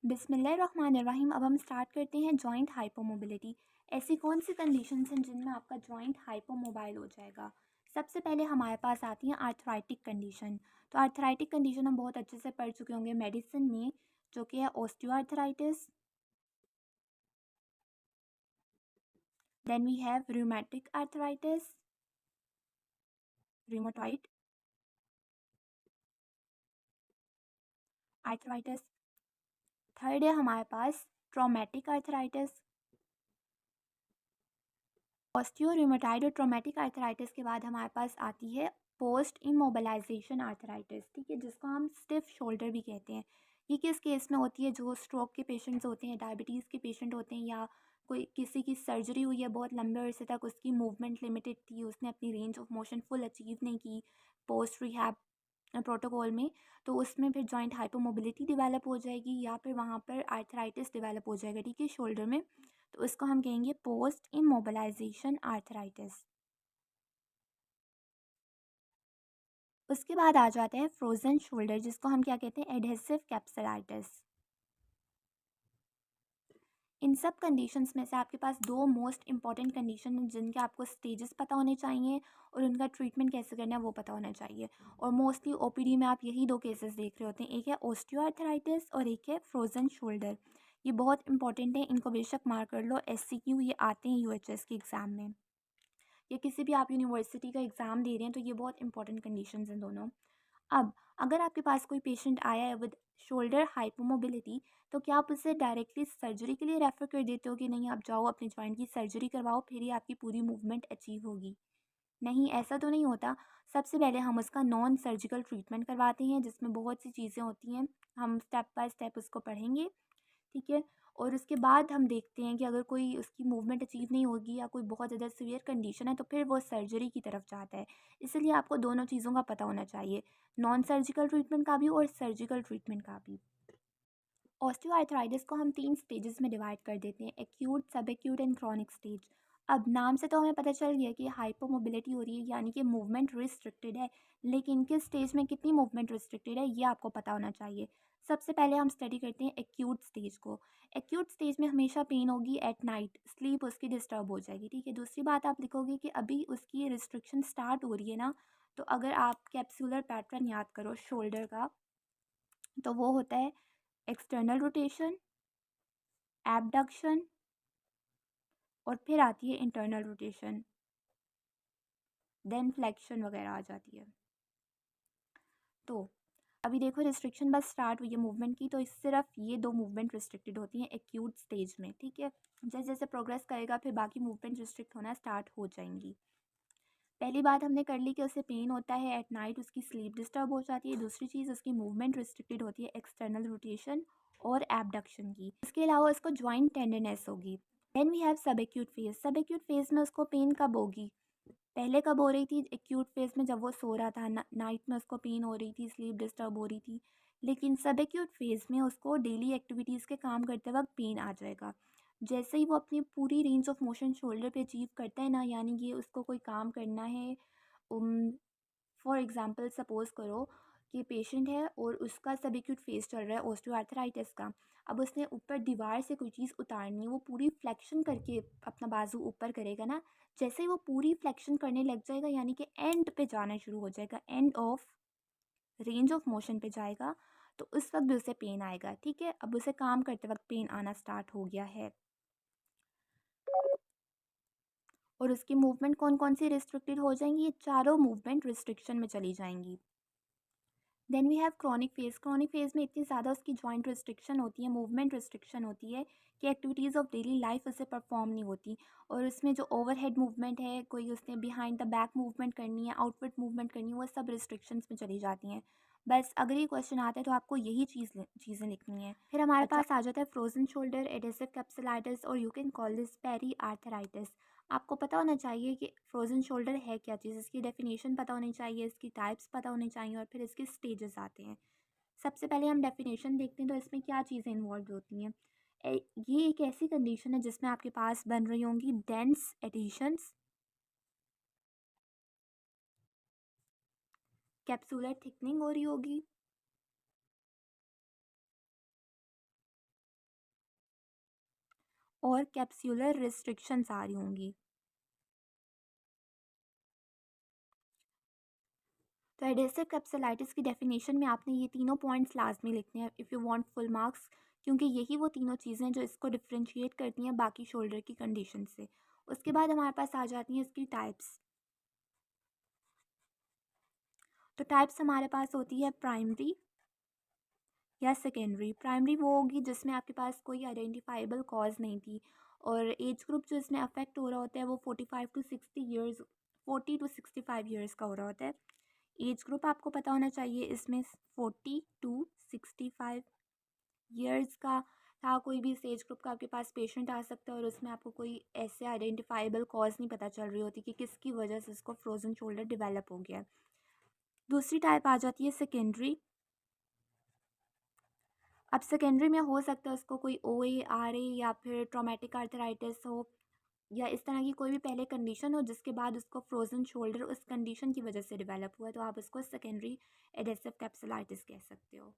बिस्मिल्लाहिर्रहमानिर्रहीम। अब हम स्टार्ट करते हैं जॉइंट हाइपोमोबिलिटी। ऐसी कौन सी कंडीशंस हैं जिनमें आपका जॉइंट हाइपोमोबाइल हो जाएगा। सबसे पहले हमारे पास आती है आर्थराइटिक कंडीशन। तो आर्थराइटिक कंडीशन हम बहुत अच्छे से पढ़ चुके होंगे मेडिसिन में, जो कि है osteoarthritis. Then we have rheumatic arthritis, rheumatoid arthritis. Third है हमारे पास ट्रॉमेटिक आर्थराइटिस। ऑस्टियोरूमेटॉइड और ट्रॉमेटिक आर्थराइटिस के बाद हमारे पास आती है पोस्ट इमोबिलाइजेशन आर्थराइटिस, ठीक है, जिसको हम स्टिफ शोल्डर भी कहते हैं। ये किस केस में होती है? जो स्ट्रोक के पेशेंट्स होते हैं, डायबिटीज़ के पेशेंट होते हैं, या कोई किसी की सर्जरी हुई है बहुत लंबे अरसे तक, उसकी मूवमेंट लिमिटेड थी, उसने अपनी range of motion full achieve नहीं की पोस्ट रिहैब प्रोटोकॉल में, तो उसमें फिर जॉइंट हाइपोमोबिलिटी डेवलप हो जाएगी या फिर वहाँ पर आर्थराइटिस डेवलप हो जाएगा, ठीक है, शोल्डर में। तो इसको हम कहेंगे पोस्ट इमोबिलाइजेशन आर्थराइटिस। उसके बाद आ जाते हैं फ्रोजन शोल्डर, जिसको हम क्या कहते हैं? Adhesive capsulitis. इन सब कंडीशंस में से आपके पास दो मोस्ट इंपॉर्टेंट कंडीशन हैं जिनके आपको स्टेजेस पता होने चाहिए और उनका ट्रीटमेंट कैसे करना है वो पता होना चाहिए। और मोस्टली ओपीडी में आप यही दो केसेस देख रहे होते हैं, एक है ऑस्टियोआर्थराइटिस और एक है फ्रोजन शोल्डर। ये बहुत इंपॉर्टेंट है, इनको बेशक मार्क कर लो, एससीक्यू ये आते हैं यूएचएस के एग्ज़ाम में, या किसी भी आप यूनिवर्सिटी का एग्ज़ाम दे रहे हैं, तो ये बहुत इंपॉर्टेंट कंडीशंस हैं दोनों। अब अगर आपके पास कोई पेशेंट आया है विद शोल्डर हाइपोमोबिलिटी, तो क्या आप उसे डायरेक्टली सर्जरी के लिए रेफ़र कर देते हो कि नहीं आप जाओ अपने जॉइंट की सर्जरी करवाओ, फिर ही आपकी पूरी मूवमेंट अचीव होगी? नहीं, ऐसा तो नहीं होता। सबसे पहले हम उसका नॉन सर्जिकल ट्रीटमेंट करवाते हैं, जिसमें बहुत सी चीज़ें होती हैं, हम स्टेप बाय स्टेप उसको पढ़ेंगे, ठीक है? और उसके बाद हम देखते हैं कि अगर कोई उसकी मूवमेंट अचीव नहीं होगी या कोई बहुत ज़्यादा सीवियर कंडीशन है, तो फिर वो सर्जरी की तरफ जाता है। इसलिए आपको दोनों चीज़ों का पता होना चाहिए, नॉन सर्जिकल ट्रीटमेंट का भी और सर्जिकल ट्रीटमेंट का भी। ऑस्टियोआर्थराइटिस को हम 3 स्टेजेस में डिवाइड कर देते हैं, एक्यूट, सब एक्यूट एंड क्रॉनिक स्टेज। अब नाम से तो हमें पता चल गया कि हाइपोमोबिलिटी हो रही है, यानी कि मूवमेंट रिस्ट्रिक्टेड है, लेकिन किस स्टेज में कितनी मूवमेंट रिस्ट्रिक्टेड है ये आपको पता होना चाहिए। सबसे पहले हम स्टडी करते हैं एक्यूट स्टेज को। एक्यूट स्टेज में हमेशा पेन होगी एट नाइट, स्लीप उसकी डिस्टर्ब हो जाएगी, ठीक है। दूसरी बात आप लिखोगे कि अभी उसकी रिस्ट्रिक्शन स्टार्ट हो रही है ना, तो अगर आप कैप्सुलर पैटर्न याद करो शोल्डर का, तो वो होता है एक्सटर्नल रोटेशन, एबडक्शन और फिर आती है इंटरनल रोटेशन, देन फ्लेक्शन वगैरह आ जाती है। तो अभी देखो रिस्ट्रिक्शन बस स्टार्ट हुई है मूवमेंट की, तो इस सिर्फ ये दो मूवमेंट रिस्ट्रिक्टेड होती हैं एक्यूट स्टेज में, ठीक है। जैसे जैसे प्रोग्रेस करेगा फिर बाकी मूवमेंट रिस्ट्रिक्ट होना स्टार्ट हो जाएंगी। पहली बात हमने कर ली कि उसे पेन होता है एट नाइट, उसकी स्लीप डिस्टर्ब हो जाती है। दूसरी चीज़, उसकी मूवमेंट रिस्ट्रिक्टेड होती है एक्सटर्नल रोटेशन और एबडक्शन की। इसके अलावा उसको जॉइंट टेंडरनेस होगी। देन वी हैव सब एक्यूट फेज। सब एक्यूट फेज में उसको पेन कब होगी? पहले कब हो रही थी? एक्यूट फेज में, जब वो सो रहा था, नाइट में उसको पेन हो रही थी, स्लीप डिस्टर्ब हो रही थी। लेकिन सब एक्यूट फेज में उसको डेली एक्टिविटीज़ के काम करते वक्त पेन आ जाएगा। जैसे ही वो अपनी पूरी रेंज ऑफ मोशन शोल्डर पे अचीव करता है ना, यानी कि उसको कोई काम करना है, फॉर एग्ज़ाम्पल सपोज़ करो कि पेशेंट है और उसका सबएक्यूट फेज़ चल रहा है ऑस्टियोआर्थराइटिस का। अब उसने ऊपर दीवार से कोई चीज़ उतारनी है, वो पूरी फ्लेक्शन करके अपना बाजू ऊपर करेगा ना, जैसे ही वो पूरी फ्लेक्शन करने लग जाएगा, यानी कि एंड पे जाना शुरू हो जाएगा, end of range of motion पे जाएगा, तो उस वक्त भी उसे पेन आएगा, ठीक है। अब उसे काम करते वक्त पेन आना स्टार्ट हो गया है और उसकी मूवमेंट कौन कौन सी रिस्ट्रिक्टेड हो जाएंगी? ये चारों मूवमेंट रिस्ट्रिक्शन में चली जाएंगी। Then we have chronic phase. Chronic phase में इतनी ज़्यादा उसकी जॉइंट रिस्ट्रिक्शन होती है, मूवमेंट रिस्ट्रिक्शन होती है कि एक्टिविटीज़ ऑफ डेली लाइफ उससे परफॉर्म नहीं होती। और उसमें जो ओवरहेड मूवमेंट है, कोई उसने बिहाइंड द बैक मूवमेंट करनी है, आउटवर्ड मूवमेंट करनी है, वो सब रिस्ट्रिक्शंस में चली जाती हैं। बस अगर ये क्वेश्चन आता है तो आपको यही चीज़ें लिखनी है। फिर हमारे पास आ जाता है फ्रोजन शोल्डर, एडेसिव कैप्सुलाइटिस, और you can call this periarthritis. आपको पता होना चाहिए कि फ्रोज़न शोल्डर है क्या चीज़, इसकी डेफिनेशन पता होनी चाहिए, इसकी टाइप्स पता होने चाहिए और फिर इसके स्टेजेस आते हैं। सबसे पहले हम डेफिनेशन देखते हैं, तो इसमें क्या चीज़ें इन्वॉल्व होती हैं। ये एक ऐसी कंडीशन है जिसमें आपके पास बन रही होंगी डेंस एडिशंस, कैप्सुलर थिकनिंग हो रही होगी, और कैप्सूलर रिस्ट्रिक्शंस आ रही होंगी। तो एडेसिव कैप्सुलाइटिस की डेफिनेशन में आपने ये तीनों पॉइंट्स लाजमी लिखने हैं if you want full marks, क्योंकि यही वो तीनों चीज़ें हैं जो इसको डिफ्रेंशिएट करती हैं बाकी शोल्डर की कंडीशन से। उसके बाद हमारे पास आ जाती हैं इसकी टाइप्स। तो टाइप्स हमारे पास होती है प्राइमरी या सेकेंडरी। प्राइमरी वो होगी जिसमें आपके पास कोई आइडेंटिफाइबल कॉज नहीं थी, और एज ग्रुप जो इसमें अफेक्ट हो रहा होता है वो 40 to 65 ईयर्स का हो रहा होता है। एज ग्रुप आपको पता होना चाहिए इसमें 40 to 65 ईयर्स का था। कोई भी इस एज ग्रुप का आपके पास पेशेंट आ सकता है और उसमें आपको कोई ऐसे आइडेंटिफाइबल कॉज नहीं पता चल रही होती कि किसकी वजह से इसको फ्रोजन शोल्डर डेवलप हो गया है। दूसरी टाइप आ जाती है सेकेंडरी। अब सेकेंडरी में हो सकता है उसको कोई ओए, आरए या फिर ट्रॉमेटिक आर्थराइटिस हो, या इस तरह की कोई भी पहले कंडीशन हो जिसके बाद उसको फ्रोजन शोल्डर उस कंडीशन की वजह से डेवलप हुआ है, तो आप उसको सेकेंडरी एडेसिव कैप्सुलाइटिस कह सकते हो।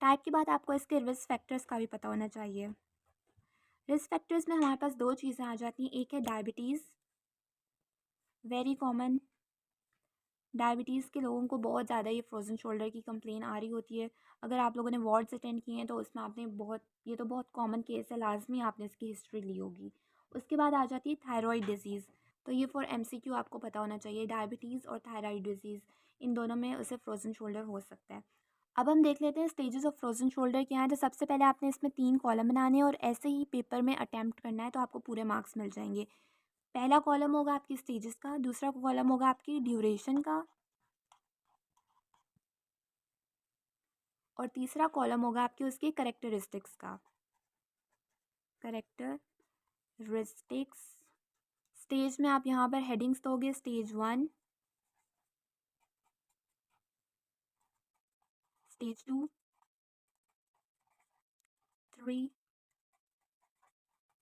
टाइप के बाद आपको इसके रिस्क फैक्टर्स का भी पता होना चाहिए। रिस्क फैक्टर्स में हमारे पास दो चीज़ें आ जाती हैं। एक है डायबिटीज़, वेरी कॉमन। डायबिटीज़ के लोगों को बहुत ज़्यादा ये फ्रोज़न शोल्डर की कंप्लेन आ रही होती है। अगर आप लोगों ने वार्ड्स अटेंड किए हैं तो उसमें आपने ये तो बहुत कॉमन केस है, लाजमी आपने इसकी हिस्ट्री ली होगी। उसके बाद आ जाती है थायरॉइड डिजीज़। तो ये फॉर एमसीक्यू आपको पता होना चाहिए, डायबिटीज़ और थायरॉइड डिजीज़ इन दोनों में उसे फ्रोज़न शोल्डर हो सकता है। अब हम देख लेते हैं स्टेजेस ऑफ फ्रोज़न शोल्डर क्या है। तो सबसे पहले आपने इसमें 3 कॉलम बनाने हैं और ऐसे ही पेपर में अटेम्प्ट करना है तो आपको पूरे मार्क्स मिल जाएंगे। पहला कॉलम होगा आपकी स्टेजेस का, दूसरा कॉलम होगा आपकी ड्यूरेशन का, और तीसरा कॉलम होगा आपके उसके करेक्टरिस्टिक्स का। करेक्टरिस्टिक्स स्टेज में आप यहाँ पर हेडिंग्स दोगे, स्टेज 1, स्टेज 2, 3,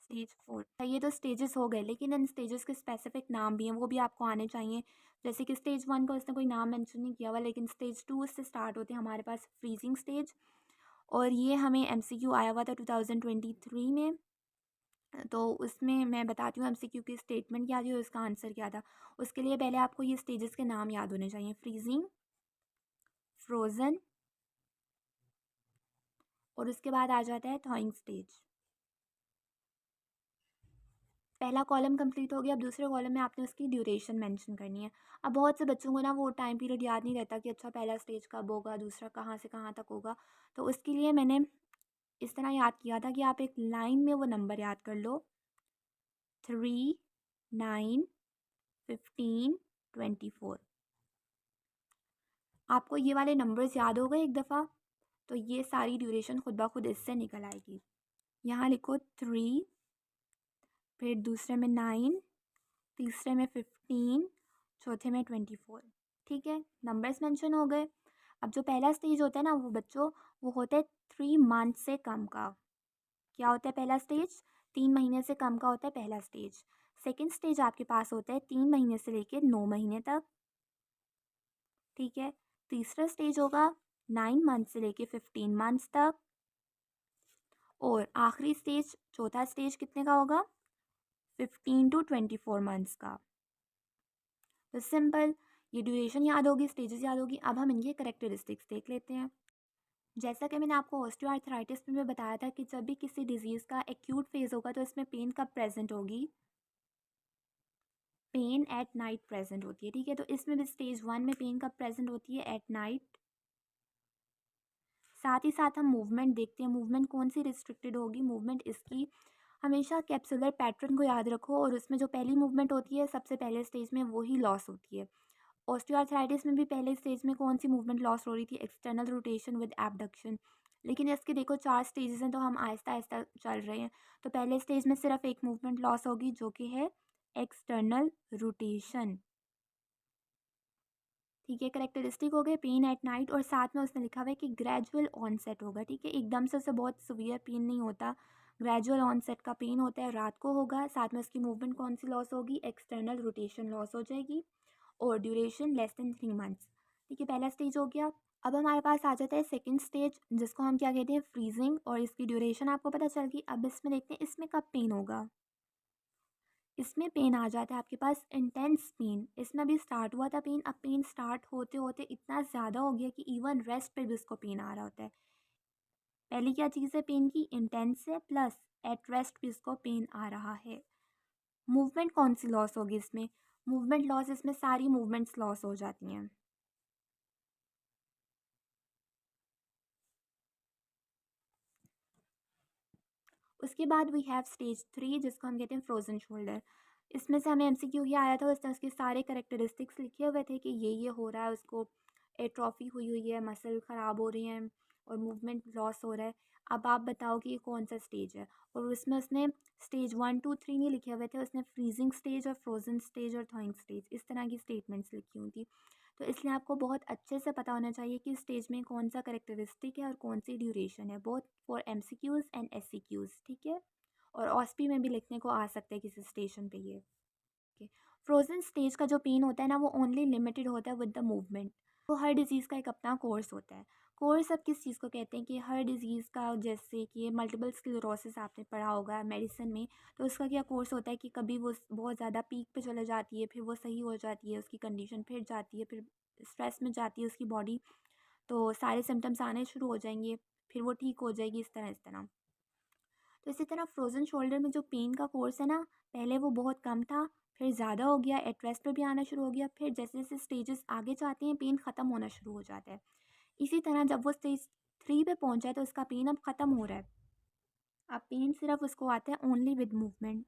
स्टेज 4। ये तो स्टेजेस हो गए, लेकिन इन स्टेजेस के स्पेसिफिक नाम भी हैं, वो भी आपको आने चाहिए। जैसे कि स्टेज 1 का उसने कोई नाम मेंशन नहीं किया हुआ, लेकिन स्टेज 2 से स्टार्ट होते हैं हमारे पास फ्रीजिंग स्टेज, और ये हमें एमसीक्यू आया हुआ था 2023 में। तो उसमें मैं बताती हूँ एमसीक्यू की स्टेटमेंट क्या थी और उसका आंसर क्या था। उसके लिए पहले आपको ये स्टेजेस के नाम याद होने चाहिए, फ्रीजिंग, फ्रोज़न, और उसके बाद आ जाता है थॉइंग स्टेज। पहला कॉलम कंप्लीट हो गया। अब दूसरे कॉलम में आपने उसकी ड्यूरेशन मेंशन करनी है। अब बहुत से बच्चों को ना वो टाइम पीरियड याद नहीं रहता कि अच्छा पहला स्टेज कब होगा, दूसरा कहाँ से कहाँ तक होगा। तो उसके लिए मैंने इस तरह याद किया था कि आप एक लाइन में वो नंबर याद कर लो, 3, 9, 15, 24। आपको ये वाले नंबर्स याद हो गए एक दफ़ा, तो ये सारी ड्यूरेशन खुद ब खुद इससे निकल आएगी। यहाँ लिखो 3, फिर दूसरे में 9, तीसरे में 15, चौथे में 24। ठीक है, नंबर्स मेंशन हो गए। अब जो पहला स्टेज होता है ना वो बच्चों, वो होता है 3 मंथ से कम का। क्या होता है पहला स्टेज? 3 महीने से कम का होता है पहला स्टेज। सेकंड स्टेज आपके पास होता है 3 महीने से लेकर 9 महीने तक। ठीक है, तीसरा स्टेज होगा 9 मंथ से लेके 15 मंथ्स तक, और आखिरी स्टेज चौथा स्टेज कितने का होगा? 15 to 24 मंथ्स का। तो सिंपल, ये ड्यूरेशन याद होगी, स्टेजेस याद होगी। अब हम इनके करेक्टरिस्टिक्स देख लेते हैं। जैसा कि मैंने आपको ऑस्टियोआर्थराइटिस में भी बताया था कि जब भी किसी डिजीज़ का एक्यूट फेज़ होगा तो इसमें पेन कब प्रेजेंट होगी? पेन एट नाइट प्रेजेंट होती है। ठीक है, तो इसमें भी स्टेज 1 में पेन कब प्रेजेंट होती है? At night. साथ ही साथ हम मूवमेंट देखते हैं। मूवमेंट कौन सी रिस्ट्रिक्टेड होगी? मूवमेंट इसकी हमेशा कैप्सुलर पैटर्न को याद रखो, और उसमें जो पहली मूवमेंट होती है सबसे पहले स्टेज में वही लॉस होती है। ऑस्टियोआर्थराइटिस में भी पहले स्टेज में कौन सी मूवमेंट लॉस हो रही थी? External rotation with abduction. लेकिन इसके देखो 4 स्टेजेस हैं तो हम आहिस्ता आहिस्ता चल रहे हैं। तो पहले स्टेज में सिर्फ एक मूवमेंट लॉस होगी जो कि है एक्सटर्नल रोटेशन। ठीक है, करेक्टरिस्टिक हो गए पेन एट नाइट, और साथ में उसने लिखा हुआ है कि ग्रेजुअल ऑनसेट होगा। ठीक है, एकदम से उसे बहुत सीवियर पेन नहीं होता, ग्रेजुअल ऑनसेट का पेन होता है, रात को होगा। साथ में उसकी मूवमेंट कौन सी लॉस होगी? एक्सटर्नल रोटेशन लॉस हो जाएगी, और ड्यूरेशन लेस देन 3 मंथ्स। ठीक है, पहला स्टेज हो गया। अब हमारे पास आ जाता है सेकंड स्टेज, जिसको हम क्या कहते हैं, फ्रीजिंग, और इसकी ड्यूरेशन आपको पता चल गई। अब इसमें देखते हैं इसमें कब पेन होगा। इसमें पेन आ जाता है आपके पास इंटेंस पेन। इसमें अभी स्टार्ट हुआ था पेन, अब पेन स्टार्ट होते होते इतना ज़्यादा हो गया कि इवन रेस्ट पे भी उसको पेन आ रहा होता है। पहली क्या चीज़ है पेन की, इंटेंस है, प्लस एट रेस्ट भी उसको पेन आ रहा है। मूवमेंट कौन सी लॉस होगी इसमें, मूवमेंट लॉस, इसमें सारी मूवमेंट्स लॉस हो जाती हैं। उसके बाद वी हैव स्टेज 3, जिसको हम कहते हैं फ्रोज़न शोल्डर। इसमें से हमें एमसीक्यू ये आया था, उसने उसके सारे कैरेक्टरिस्टिक्स लिखे हुए थे कि ये हो रहा है, उसको एट्रोफी हुई हुई है, मसल ख़राब हो रही हैं और मूवमेंट लॉस हो रहा है। अब आप बताओ कि ये कौन सा स्टेज है। और उसमें उसने स्टेज 1 2 3 नहीं लिखे हुए थे, उसने फ्रीजिंग स्टेज और फ्रोज़न स्टेज और थॉइंग स्टेज इस तरह की स्टेटमेंट्स लिखी हुई थी। तो इसलिए आपको बहुत अच्छे से पता होना चाहिए कि स्टेज में कौन सा करेक्टरिस्टिक है और कौन सी ड्यूरेशन है, बोथ फॉर एमसीक्यूज़ एंड एससीक्यूज़, ठीक है। और ऑस्पी में भी लिखने को आ सकता है किसी स्टेशन पे ये। ओके, फ्रोजन स्टेज का जो पेन होता है ना, वो ओनली लिमिटेड होता है विद द मूवमेंट। तो हर डिज़ीज़ का एक अपना कोर्स होता है। कोर्स अब किस चीज़ को कहते हैं कि हर डिज़ीज़ का, जैसे कि मल्टीपल स्क्लेरोसिस आपने पढ़ा होगा मेडिसिन में, तो उसका क्या कोर्स होता है कि कभी वो बहुत ज़्यादा पीक पे चले जाती है, फिर वो सही हो जाती है, उसकी कंडीशन फिर जाती है, फिर स्ट्रेस में जाती है उसकी बॉडी, तो सारे सिम्टम्स आने शुरू हो जाएंगे, फिर वो ठीक हो जाएगी, इस तरह इस तरह। तो इसी तरह फ्रोज़न शोल्डर में जो पेन का कोर्स है ना, पहले वो बहुत कम था, फिर ज़्यादा हो गया, एट रेस्ट पे भी आना शुरू हो गया, फिर जैसे जैसे स्टेजेस आगे जाते हैं पेन ख़त्म होना शुरू हो जाता है। इसी तरह जब वो स्टेज 3 पे पहुंचा है तो उसका पेन अब ख़त्म हो रहा है। अब पेन सिर्फ उसको आता है ओनली विद मूवमेंट।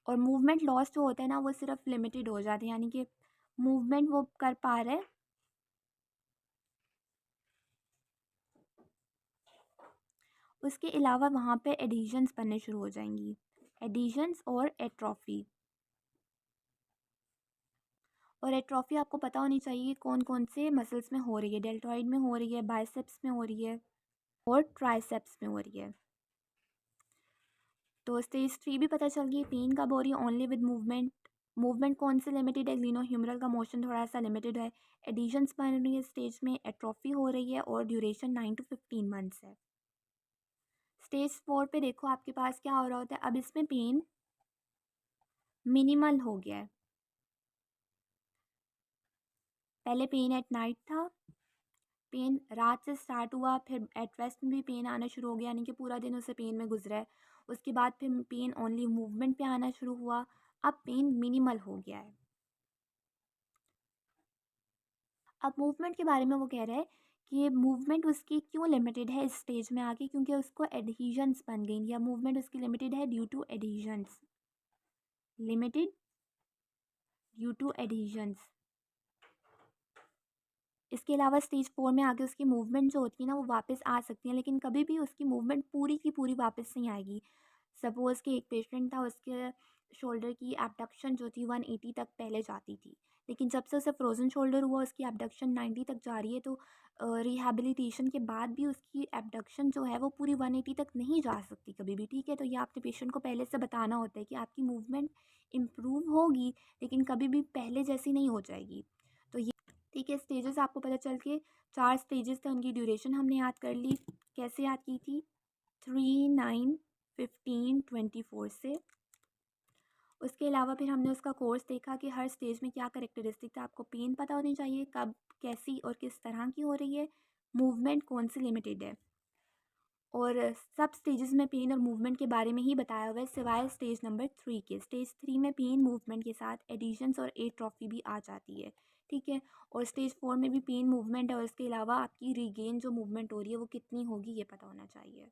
और मूवमेंट लॉस जो होता है ना, वो सिर्फ लिमिटेड हो जाते हैं, यानी कि मूवमेंट वो कर पा रहे हैं, उसके अलावा वहाँ पे एडिशंस बनने शुरू हो जाएंगी, एडिशंस और एट्रोफी। और एट्रोफी आपको पता होनी चाहिए कौन कौन से मसल्स में हो रही है, डेल्टॉइड में हो रही है, बाइसेप्स में हो रही है और ट्राइसेप्स में हो रही है। तो स्टेज 3 भी पता चल गई, पेन कब हो रही है, ओनली विद मूवमेंट। मूवमेंट कौन से लिमिटेड है, ग्लीनो ह्यूमरल का मोशन थोड़ा सा लिमिटेड है। एडिशंस बन रही है स्टेज में, एट्रोफी हो रही है और ड्यूरेशन 9 to 15 मंथ्स है। स्टेज 4 पे देखो आपके पास क्या हो रहा होता है, अब इसमें पेन मिनिमल हो गया है। पहले पेन एट नाइट था, पेन रात से स्टार्ट हुआ, फिर एट रेस्ट में भी पेन आना शुरू हो गया, यानी कि पूरा दिन उसे पेन में गुजरा है। उसके बाद फिर पेन ओनली मूवमेंट पे आना शुरू हुआ, अब पेन मिनिमल हो गया है। अब मूवमेंट के बारे में वो कह रहा है कि मूवमेंट उसकी क्यों लिमिटेड है इस स्टेज में आके, क्योंकि उसको एडहीजन्स बन गई, या मूवमेंट उसकी लिमिटेड है due to adhesions, limited due to adhesions. इसके अलावा स्टेज 4 में आके उसकी मूवमेंट जो होती है ना, वो वापस आ सकती है, लेकिन कभी भी उसकी मूवमेंट पूरी की पूरी वापस नहीं आएगी। सपोज़ कि एक पेशेंट था, उसके शोल्डर की एबडक्शन जो थी 180 तक पहले जाती थी, लेकिन जब से उसे फ्रोज़न शोल्डर हुआ उसकी एबडक्शन 90 तक जा रही है। तो रिहैबिलिटेशन के बाद भी उसकी एबडक्शन जो है वो पूरी 180 तक नहीं जा सकती कभी भी, ठीक है। तो ये आपने पेशेंट को पहले से बताना होता है कि आपकी मूवमेंट इम्प्रूव होगी, लेकिन कभी भी पहले जैसी नहीं हो जाएगी। तो ये, ठीक है, स्टेजेस आपको पता चल के, 4 स्टेजेस थे, उनकी ड्यूरेशन हमने याद कर ली। कैसे याद की थी, 3 9 15 24 से। उसके अलावा फिर हमने उसका कोर्स देखा कि हर स्टेज में क्या करेक्टरिस्टिक था। आपको पेन पता होनी चाहिए कब, कैसी और किस तरह की हो रही है, मूवमेंट कौन सी लिमिटेड है, और सब स्टेजेस में पेन और मूवमेंट के बारे में ही बताया हुआ है, सिवाय स्टेज नंबर 3 के। स्टेज 3 में पेन मूवमेंट के साथ एडिशंस और एट्रोफी भी आ जाती है, ठीक है। और स्टेज 4 में भी पेन मूवमेंट है, और इसके अलावा आपकी रीगेन जो मूवमेंट हो रही है वो कितनी होगी ये पता होना चाहिए।